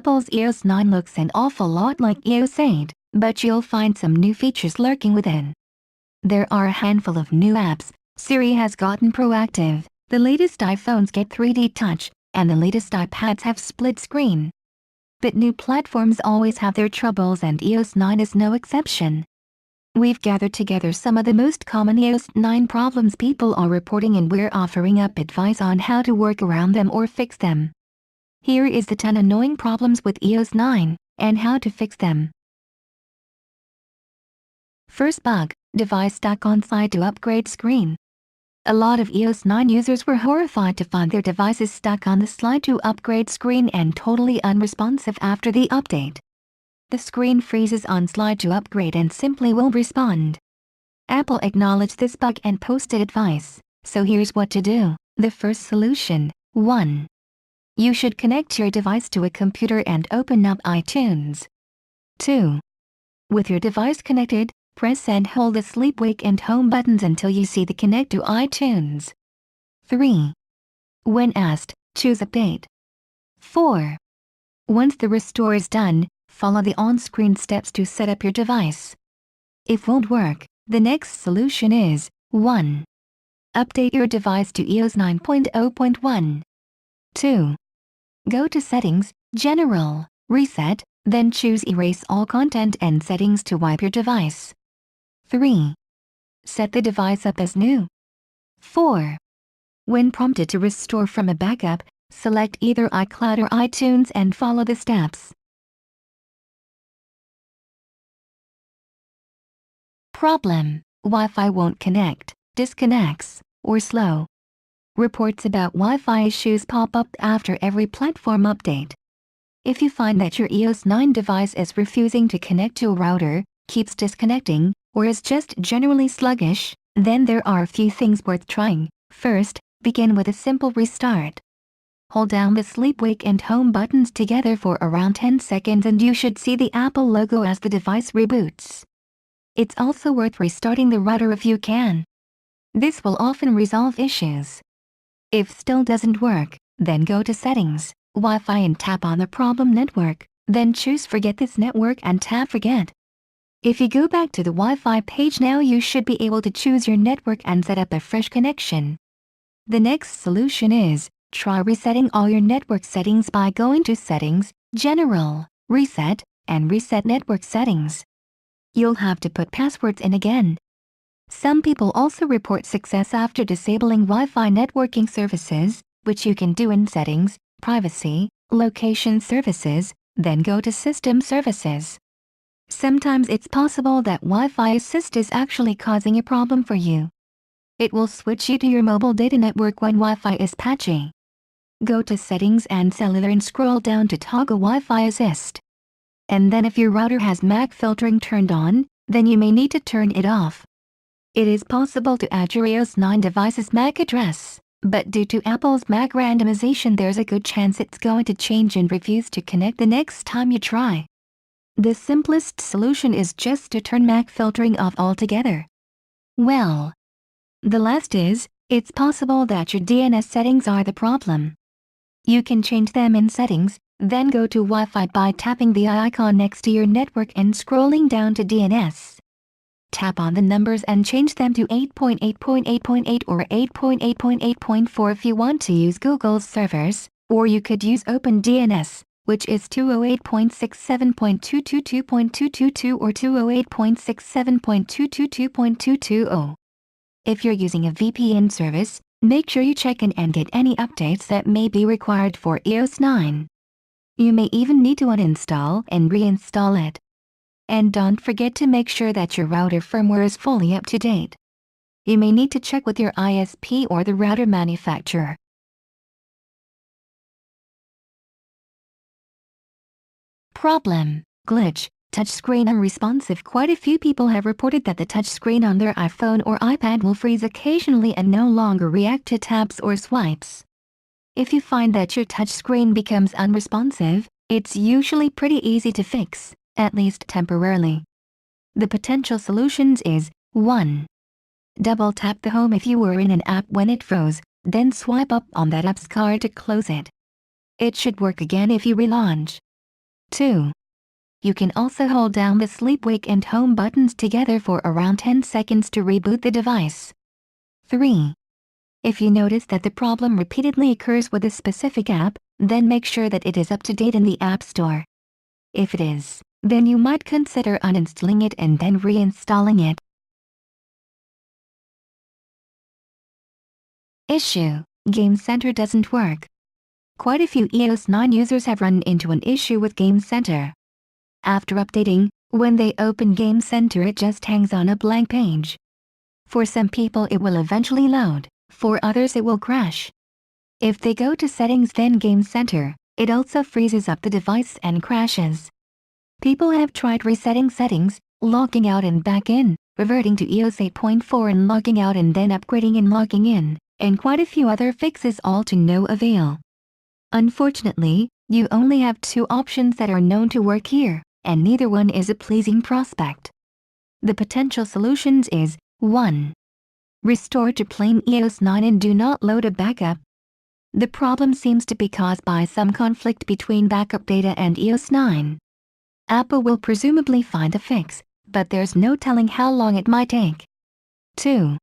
Apple's iOS 9 looks an awful lot like iOS 8, but you'll find some new features lurking within. There are a handful of new apps. Siri has gotten proactive, the latest iPhones get 3D touch, and the latest iPads have split screen. But new platforms always have their troubles, and iOS 9 is no exception. We've gathered together some of the most common iOS 9 problems people are reporting, and we're offering up advice on how to work around them or fix them. Here is the 10 annoying problems with iOS 9, and how to fix them. First bug, device stuck on slide to upgrade screen. A lot of iOS 9 users were horrified to find their devices stuck on the slide to upgrade screen and totally unresponsive after the update. The screen freezes on slide to upgrade and simply won't respond. Apple acknowledged this bug and posted advice, so here's what to do. The first solution: 1. You should connect your device to a computer and open up iTunes. 2. With your device connected, press and hold the sleep, wake, and home buttons until you see the connect to iTunes. 3. When asked, choose update. 4. Once the restore is done, follow the on-screen steps to set up your device. If won't work, the next solution is: 1. Update your device to iOS 9.0.1. 2. Go to Settings, General, Reset, then choose Erase all content and settings to wipe your device. 3. Set the device up as new. 4. When prompted to restore from a backup, select either iCloud or iTunes and follow the steps. Problem: Wi-Fi won't connect, disconnects, or slow. Reports about Wi-Fi issues pop up after every platform update. If you find that your iOS 9 device is refusing to connect to a router, keeps disconnecting, or is just generally sluggish, then there are a few things worth trying. First, begin with a simple restart. Hold down the sleep, wake, and home buttons together for around 10 seconds and you should see the Apple logo as the device reboots. It's also worth restarting the router if you can. This will often resolve issues. If still doesn't work, then go to Settings, Wi-Fi, and tap on the problem network, then choose Forget this network and tap Forget. If you go back to the Wi-Fi page now, you should be able to choose your network and set up a fresh connection. The next solution is: try resetting all your network settings by going to Settings, General, Reset, and Reset Network Settings. You'll have to put passwords in again. Some people also report success after disabling Wi-Fi networking services, which you can do in Settings, Privacy, Location Services, then go to System Services. Sometimes it's possible that Wi-Fi Assist is actually causing a problem for you. It will switch you to your mobile data network when Wi-Fi is patchy. Go to Settings and Cellular and scroll down to toggle Wi-Fi Assist. And then if your router has MAC filtering turned on, then you may need to turn it off. It is possible to add your iOS 9 device's MAC address, but due to Apple's MAC randomization, there's a good chance it's going to change and refuse to connect the next time you try. The simplest solution is just to turn MAC filtering off altogether. Well, the last is, it's possible that your DNS settings are the problem. You can change them in Settings, then go to Wi-Fi by tapping the eye icon next to your network and scrolling down to DNS. Tap on the numbers and change them to 8.8.8.8 or 8.8.8.4 if you want to use Google's servers, or you could use OpenDNS, which is 208.67.222.222 or 208.67.222.220. If you're using a VPN service, make sure you check in and get any updates that may be required for iOS 9. You may even need to uninstall and reinstall it. And don't forget to make sure that your router firmware is fully up to date. You may need to check with your ISP or the router manufacturer. Problem: glitch, touchscreen unresponsive. Quite a few people have reported that the touchscreen on their iPhone or iPad will freeze occasionally and no longer react to taps or swipes. If you find that your touchscreen becomes unresponsive, it's usually pretty easy to fix, at least temporarily. The potential solutions is: 1. Double tap the home if you were in an app when it froze, then swipe up on that app's card to close it. It should work again if you relaunch. 2. You can also hold down the sleep, wake, and home buttons together for around 10 seconds to reboot the device. 3. If you notice that the problem repeatedly occurs with a specific app, then make sure that it is up to date in the App Store. If it is, then you might consider uninstalling it and then reinstalling it. Issue: Game Center doesn't work. Quite a few iOS 9 users have run into an issue with Game Center. After updating, when they open Game Center, it just hangs on a blank page. For some people it will eventually load, for others it will crash. If they go to Settings then Game Center, it also freezes up the device and crashes. People have tried resetting settings, logging out and back in, reverting to iOS 8.4 and logging out and then upgrading and logging in, and quite a few other fixes, all to no avail. Unfortunately, you only have two options that are known to work here, and neither one is a pleasing prospect. The potential solutions is 1. Restore to plain iOS 9 and do not load a backup. The problem seems to be caused by some conflict between backup data and iOS 9. Apple will presumably find a fix, but there's no telling how long it might take. 2.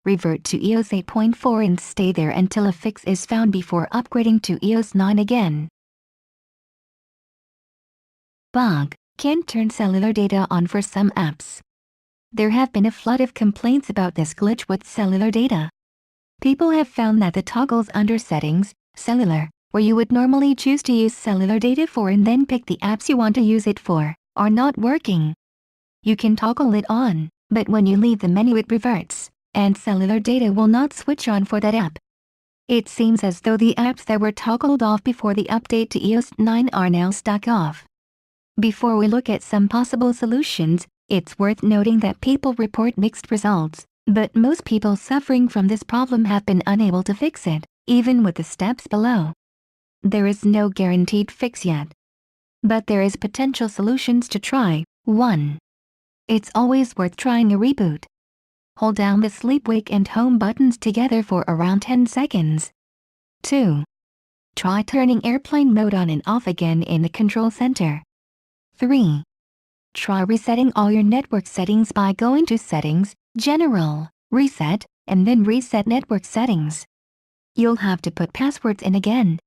Revert to iOS 8.4 and stay there until a fix is found before upgrading to iOS 9 again. Bug: can't turn cellular data on for some apps. There have been a flood of complaints about this glitch with cellular data. People have found that the toggles under Settings, Cellular, where you would normally choose to use cellular data for and then pick the apps you want to use it for, are not working. You can toggle it on, but when you leave the menu it reverts, and cellular data will not switch on for that app. It seems as though the apps that were toggled off before the update to iOS 9 are now stuck off. Before we look at some possible solutions, it's worth noting that people report mixed results, but most people suffering from this problem have been unable to fix it, even with the steps below. There is no guaranteed fix yet, but there is potential solutions to try. 1. It's always worth trying a reboot. Hold down the sleep, wake, and home buttons together for around 10 seconds. 2. Try turning airplane mode on and off again in the control center. 3. Try resetting all your network settings by going to Settings, General, Reset, and then Reset Network Settings. You'll have to put passwords in again.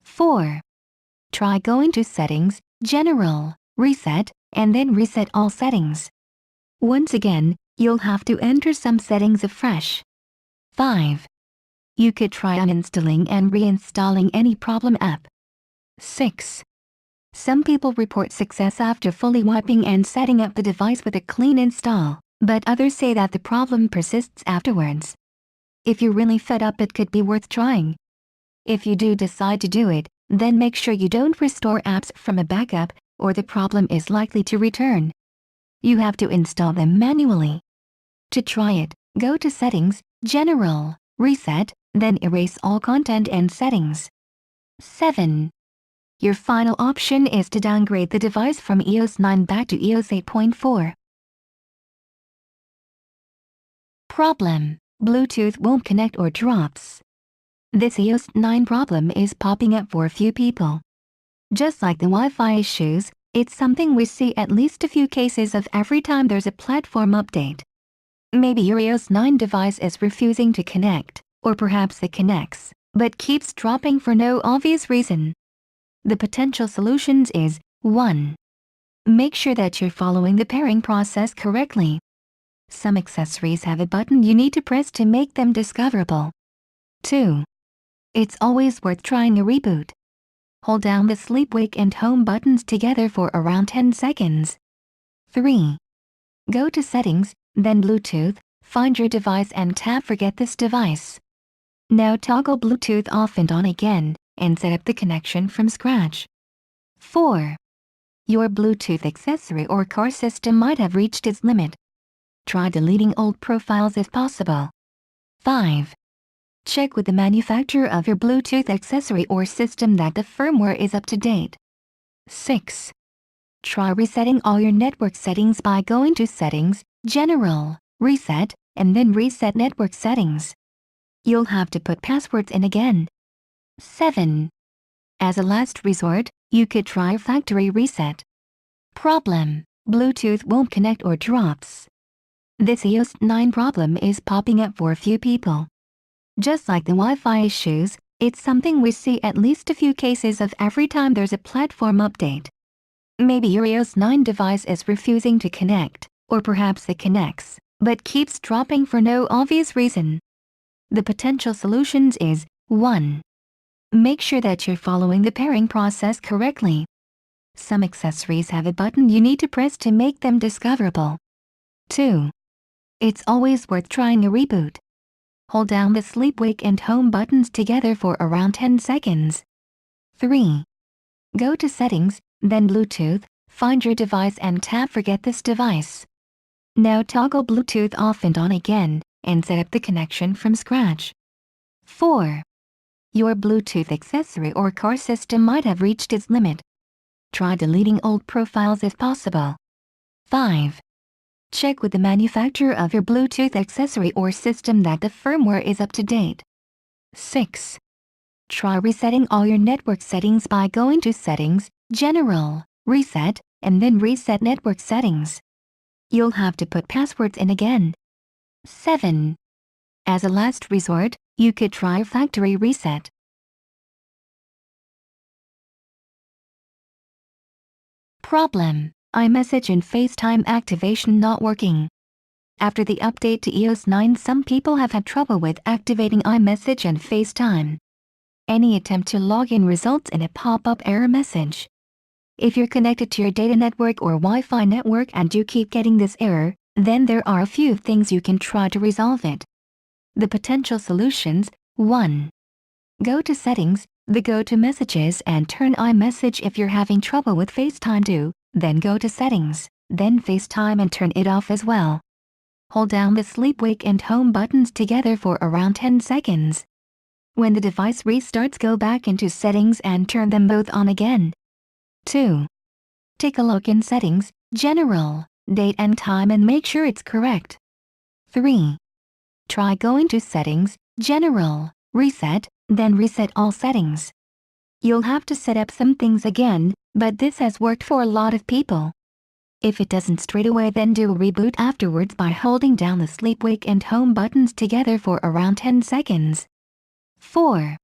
4. Try going to Settings, General, Reset, and then Reset all settings. Once again, you'll have to enter some settings afresh. 5. You could try uninstalling and reinstalling any problem app. 6. Some people report success after fully wiping and setting up the device with a clean install, but others say that the problem persists afterwards. If you're really fed up, it could be worth trying. If you do decide to do it, then make sure you don't restore apps from a backup, or the problem is likely to return. You have to install them manually. To try it, go to Settings, General, Reset, then erase all content and settings. 7. Your final option is to downgrade the device from iOS 9 back to iOS 8.4. Problem: Bluetooth won't connect or drops. This iOS 9 problem is popping up for a few people. Just like the Wi-Fi issues, it's something we see at least a few cases of every time there's a platform update. Maybe your iOS 9 device is refusing to connect, or perhaps it connects, but keeps dropping for no obvious reason. The potential solutions is 1. Make sure that you're following the pairing process correctly. Some accessories have a button you need to press to make them discoverable. 2. It's always worth trying a reboot. Hold down the sleep, wake, and home buttons together for around 10 seconds. 3. Go to Settings, then Bluetooth, find your device and tap Forget this device. Now toggle Bluetooth off and on again, and set up the connection from scratch. 4. Your Bluetooth accessory or car system might have reached its limit. Try deleting old profiles if possible. 5. Check with the manufacturer of your Bluetooth accessory or system that the firmware is up to date. 6. Try resetting all your network settings by going to Settings, General, Reset, and then Reset Network Settings. You'll have to put passwords in again. 7. As a last resort, You could try factory reset. Problem: Bluetooth won't connect or drops. This iOS 9 problem is popping up for a few people. Just like the Wi-Fi issues, it's something we see at least a few cases of every time there's a platform update. Maybe your iOS 9 device is refusing to connect, or perhaps it connects, but keeps dropping for no obvious reason. The potential solutions is 1. Make sure that you're following the pairing process correctly. Some accessories have a button you need to press to make them discoverable. 2. It's always worth trying a reboot. Hold down the sleep, wake, and home buttons together for around 10 seconds. 3. Go to Settings, then Bluetooth, find your device and tap Forget this device. Now toggle Bluetooth off and on again, and set up the connection from scratch. 4. Your Bluetooth accessory or car system might have reached its limit. Try deleting old profiles if possible. 5. Check with the manufacturer of your Bluetooth accessory or system that the firmware is up to date. 6. Try resetting all your network settings by going to Settings, General, Reset, and then Reset Network Settings. You'll have to put passwords in again. 7. As a last resort, you could try factory reset. Problem: iMessage and FaceTime activation not working. After the update to iOS 9, some people have had trouble with activating iMessage and FaceTime. Any attempt to log in results in a pop-up error message. If you're connected to your data network or Wi-Fi network and you keep getting this error, then there are a few things you can try to resolve it. The potential solutions: 1. Go to Settings, go to Messages and turn iMessage. If you're having trouble with FaceTime too, then go to Settings, then FaceTime and turn it off as well. Hold down the sleep, wake, and home buttons together for around 10 seconds. When the device restarts, go back into Settings and turn them both on again. 2. Take a look in Settings, General, Date and Time and make sure it's correct. 3. Try going to Settings, General, Reset, then reset all settings. You'll have to set up some things again, but this has worked for a lot of people. If it doesn't straight away, then do a reboot afterwards by holding down the sleep, wake, and home buttons together for around 10 seconds. 4.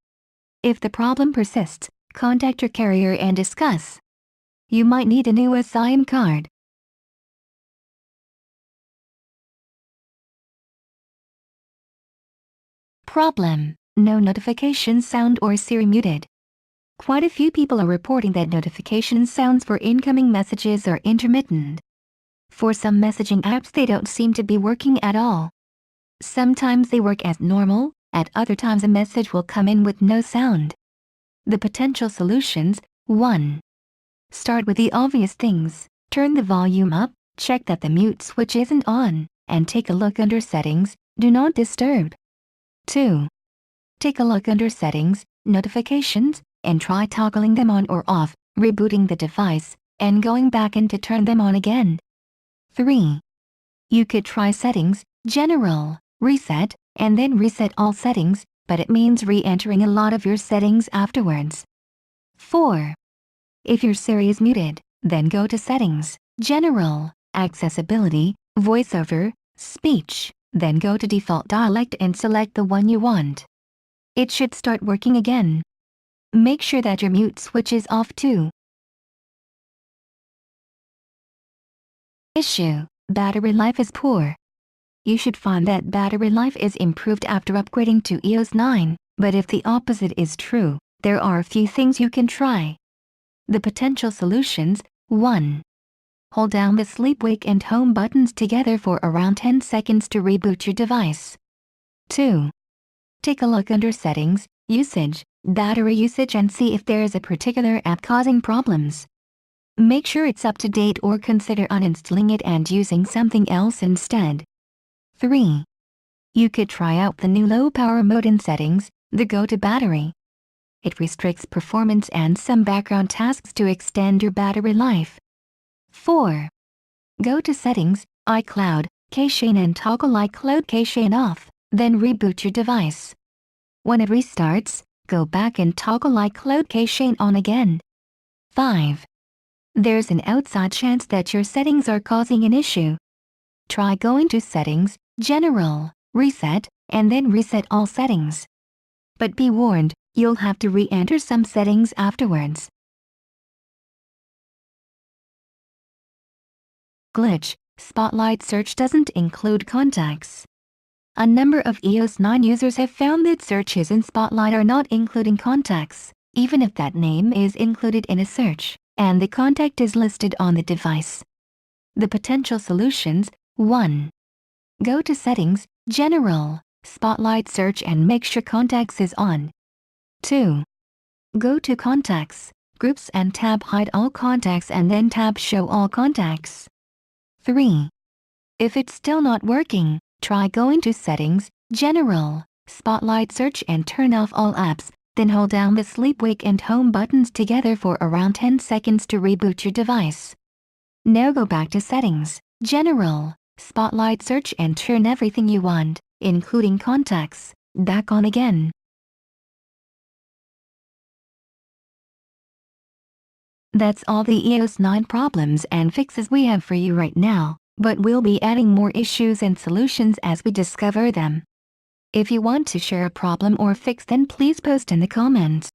If the problem persists, contact your carrier and discuss. You might need a new SIM card. Problem: no notification sound or Siri muted. Quite a few people are reporting that notification sounds for incoming messages are intermittent. For some messaging apps, they don't seem to be working at all. Sometimes they work as normal, at other times a message will come in with no sound. The potential solutions: 1. Start with the obvious things. Turn the volume up, check that the mute switch isn't on, and take a look under Settings, Do Not Disturb. 2. Take a look under Settings, Notifications, and try toggling them on or off, rebooting the device, and going back in to turn them on again. 3. You could try Settings, General, Reset, and then reset all settings, but it means re-entering a lot of your settings afterwards. 4. If your Siri is muted, then go to Settings, General, Accessibility, VoiceOver, Speech, then go to Default Dialect and select the one you want. It should start working again. Make sure that your mute switch is off too. Issue: battery life is poor. You should find that battery life is improved after upgrading to iOS 9, but if the opposite is true, there are a few things you can try. The potential solutions: 1. Hold down the sleep, wake, and home buttons together for around 10 seconds to reboot your device. 2. Take a look under Settings, Usage, Battery Usage and see if there is a particular app causing problems. Make sure it's up to date or consider uninstalling it and using something else instead. 3. You could try out the new low power mode in Settings, the Go to Battery. It restricts performance and some background tasks to extend your battery life. 4. Go to Settings, iCloud, Caching and toggle iCloud Caching off, then reboot your device. When it restarts, go back and toggle iCloud Caching on again. 5. There's an outside chance that your settings are causing an issue. Try going to Settings, General, Reset, and then reset all settings. But be warned, you'll have to re-enter some settings afterwards. Glitch: Spotlight search doesn't include contacts. A number of iOS 9 users have found that searches in Spotlight are not including contacts, even if that name is included in a search, and the contact is listed on the device. The potential solutions: 1. Go to Settings, General, Spotlight Search and make sure Contacts is on. 2. Go to Contacts, Groups and tab Hide All Contacts and then tab Show All Contacts. 3. If it's still not working, try going to Settings, General, Spotlight Search and turn off all apps, then hold down the Sleep, Wake and Home buttons together for around 10 seconds to reboot your device. Now go back to Settings, General, Spotlight Search and turn everything you want, including contacts, back on again. That's all the iOS 9 problems and fixes we have for you right now, but we'll be adding more issues and solutions as we discover them. If you want to share a problem or fix, then please post in the comments.